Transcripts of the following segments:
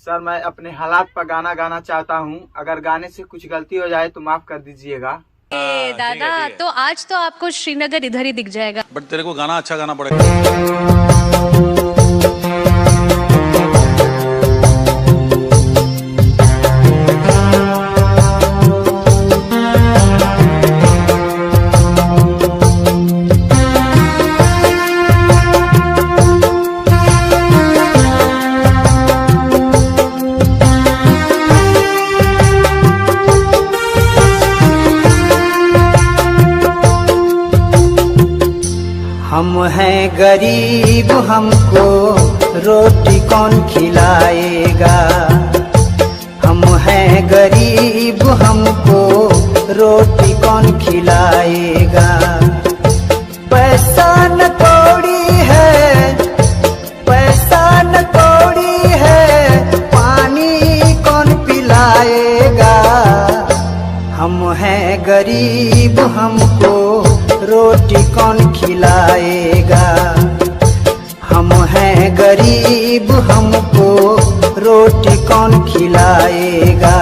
सर मैं अपने हालात पर गाना गाना चाहता हूँ। अगर गाने से कुछ गलती हो जाए तो माफ कर दीजिएगा। दादा तो आज तो आपको श्रीनगर इधर ही दिख जाएगा। बट तेरे को गाना अच्छा गाना पड़ेगा। हम हैं गरीब, हमको रोटी कौन खिलाएगा। हम हैं गरीब, हमको रोटी कौन खिलाएगा। पैसा न कौड़ी है, पैसा न कौड़ी है, पानी कौन पिलाएगा। हम हैं गरीब, हमको रोटी कौन खिलाएगा। हम हैं गरीब, हमको रोटी कौन खिलाएगा।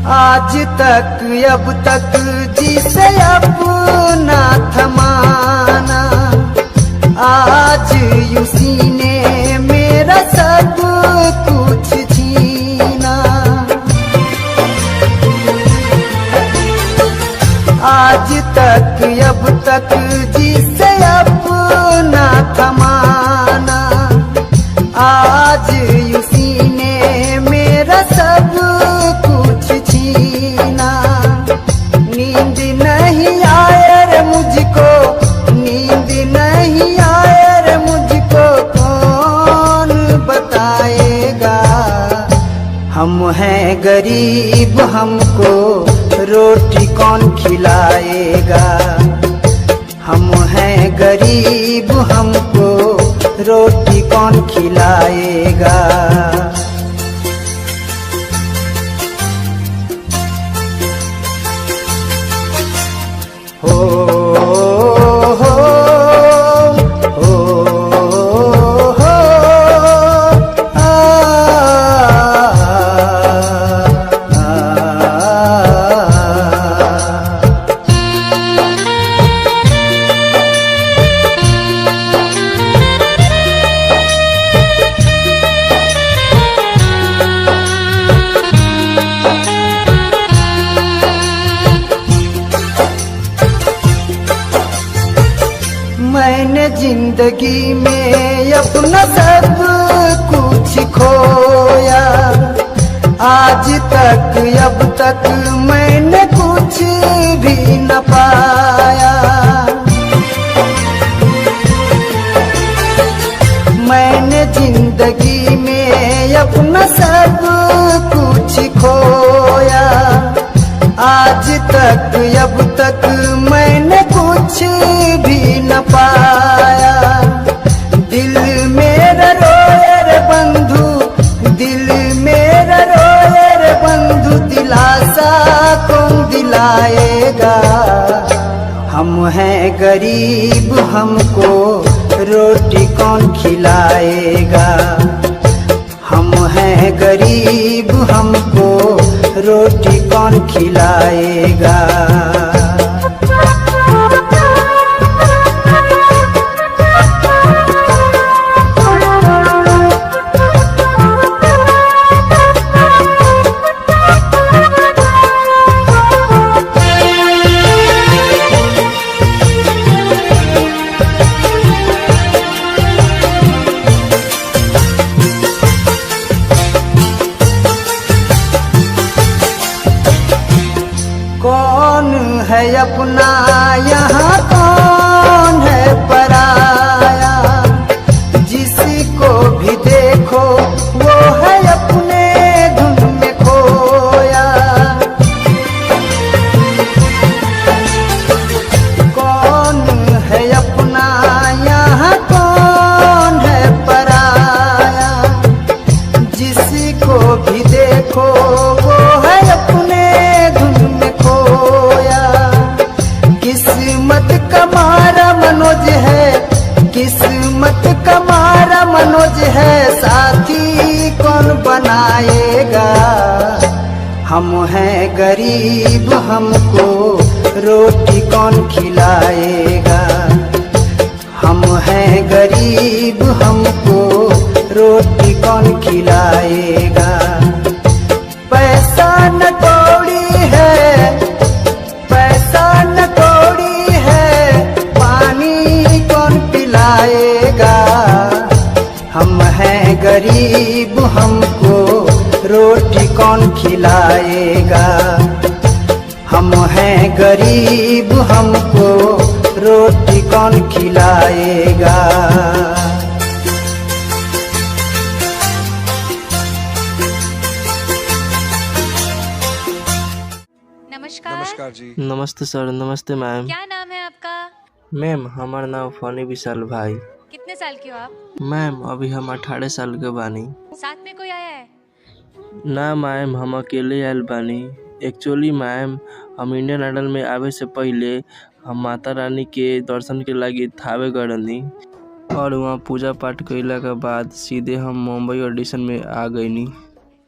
आज तक अब तक जिसे अपना थमाना, आज उसी ने मेरा सब कुछ छीना। आज तक अब तक जिसे अपना थमाना, आज उसी ने मेरा सब छीना। नींद नहीं आए रे मुझको, नींद नहीं आए रे मुझको, कौन बताएगा। हम हैं गरीब, हमको रोटी कौन खिलाएगा। हम हैं गरीब, हमको रोटी कौन खिलाएगा। मैंने जिंदगी में अपना सब कुछ खोया। आज तक अब तक मैंने कुछ भी न पाया। मैंने जिंदगी में अपना सब कुछ खोया। आज तक अब तक मैंने कुछ भी न पाया। दिल मेरा रोए रे बंधु, दिल मेरा रोए रे बंधु, दिलासा कौन दिलाएगा। हम हैं गरीब, हमको रोटी कौन खिलाएगा। हम हैं गरीब, हमको रोटी कौन खिलाएगा। कौन है अपना यहाँ, कौन है पराया। जिसको भी देखो वो है अपने धुन में जिसको भी देखो वो है अपने धुन में खोया। किस्मत का मारा मनोज है, किस्मत का मारा मनोज है, साथी कौन बनाएगा। हम हैं गरीब हमको रोटी कौन खिलाएगा। हम हैं गरीब हमको रोटी कौन खिलाएगा। पैसा न कौड़ी है, पैसा न कौड़ी है, पानी कौन पिलाएगा। हम हैं गरीब हमको रोटी कौन खिलाएगा। हम हैं गरीब हमको रोटी कौन खिलाएगा। नमस्कार जी। नमस्ते सर। नमस्ते मैम। क्या नाम है आपका? मैम हमारा नाम फनी विशाल भाई। कितने साल की हो आप? मैम अभी हम 18 साल के बानी। साथ में कोई आया है? ना मैम हम अकेले आयल बानी। एक्चुअली मैम हम इंडियन आइडल में आवे से पहले हम माता रानी के दर्शन के लागी थावे गड़नी और वहाँ पूजा पाठ कैला के बाद सीधे हम मुंबई ऑडिशन में आ गईनी।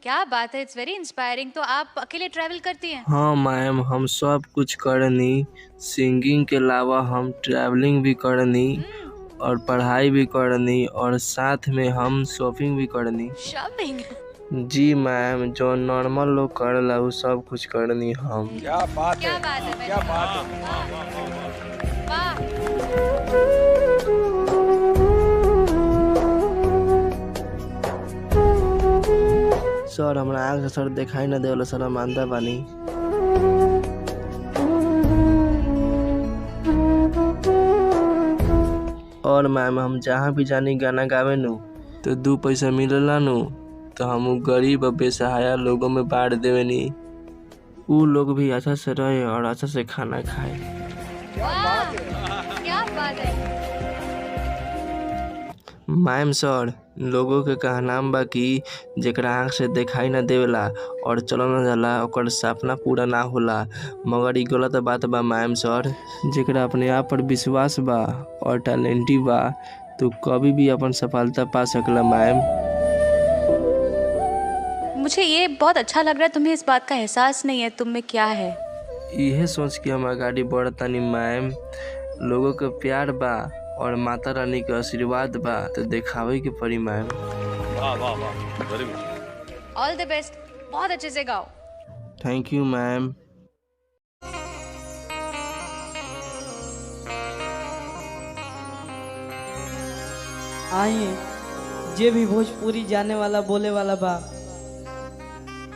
क्या बात है, इट्स वेरी इंस्पायरिंग। तो आप अकेले ट्रैवल करती हैं? हाँ मैम हम सब कुछ करनी, सिंगिंग के अलावा हम ट्रैवलिंग भी करनी और पढ़ाई भी करनी और साथ में हम शॉपिंग भी करनी। शॉपिंग? जी मैम, जो नॉर्मल लोग करला वो सब कुछ करनी हम। क्या बात है, क्या बात है, क्या बात है। वाह। सर हमरा आँख से सर दिखाई न देवला सर, हम अंधा बानी। और मैम हम जहाँ भी जानी गाना गावे नु तो 2 पैसा मिलेला नु तो हम गरीब और बेसहाया लोगों में बांट देवेनी। वो लोग भी अच्छा से रहे और अच्छा से खाना खाए। वाह, क्या बात है। मैम सर लोगों के कहना बा कि जेकरा आँख से दिखाई ना देवेला और चलो ना जाला ओकर सपना पूरा ना होला, मगर ई गलत बात बा मैम सर। जेकरा अपने आप पर विश्वास बा और टैलेंटी बा तो कभी भी अपन सफलता पा सकला मैम। मुझे ये बहुत अच्छा लग रहा है, तुम्हें इस बात का एहसास नहीं है तुम में क्या है। यह सोच के हम आगाड़ी बढ़तानी मैम। लोगों के प्यार बा और माता रानी के आशीर्वाद बा तो दिखावे के पड़ी मैम। वाह वाह वाह, वेरी गुड। ऑल द बेस्ट, बहुत अच्छे से गाओ। Thank you ma'am. आइए जे भी भोजपुरी जाने वाला बोले वाला बा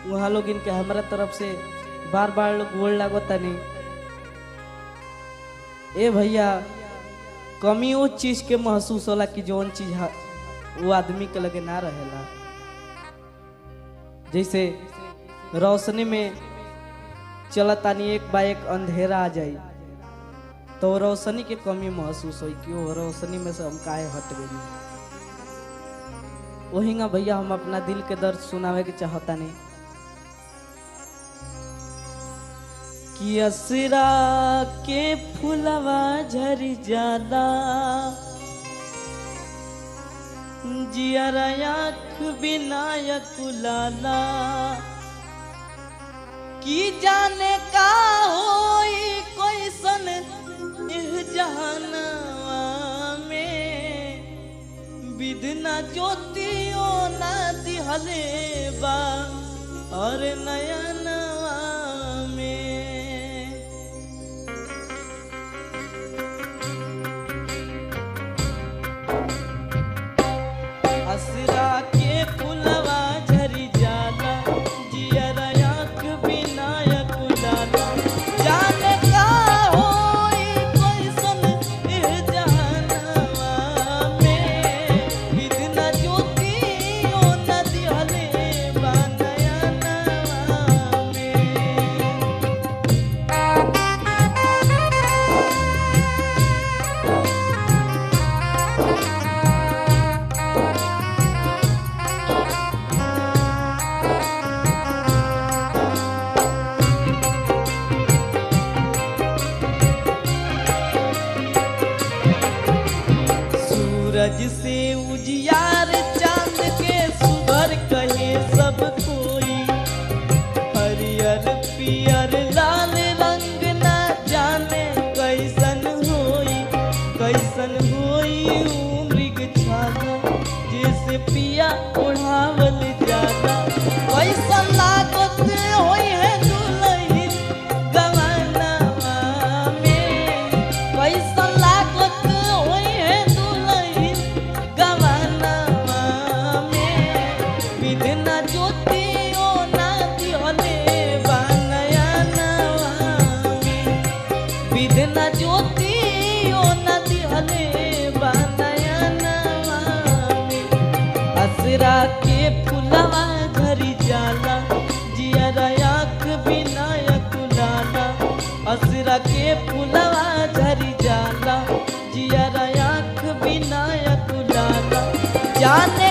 वहाँ लोग इनके हमारा तरफ से बार बार लोग बोल लागो तनी। ए भैया कमी वो चीज के महसूस होला कि जौन चीज वो आदमी के लगे ना रहेला। जैसे रोशनी में चलतानी एक बा एक अंधेरा आ जाई तो रोशनी के कमी महसूस होई कि वो रोशनी में से हम काहे हट गई। वहींगा भैया हम अपना दिल के दर्द सुनावे के चाहता नहीं कि असरा के फुलवा झरी जाला जियरा आँख विनायक लाला की जाने का होई कोई सन इह जहानवा में विधना ज्योतियों ना दिहले बा और नयनवा में। असरा के फुलवा झरी जाला जियरा आँख विनायक लाला जाने का होई कोई सन इह जहानवा में विधना ज्योतियों ना दिहले बा नयनवा में। के फुलवा झरी जाला जियरा आँख विनायक लाला असरा के फुलवा झरी जाला जियरा आँख विनायक लाला जाने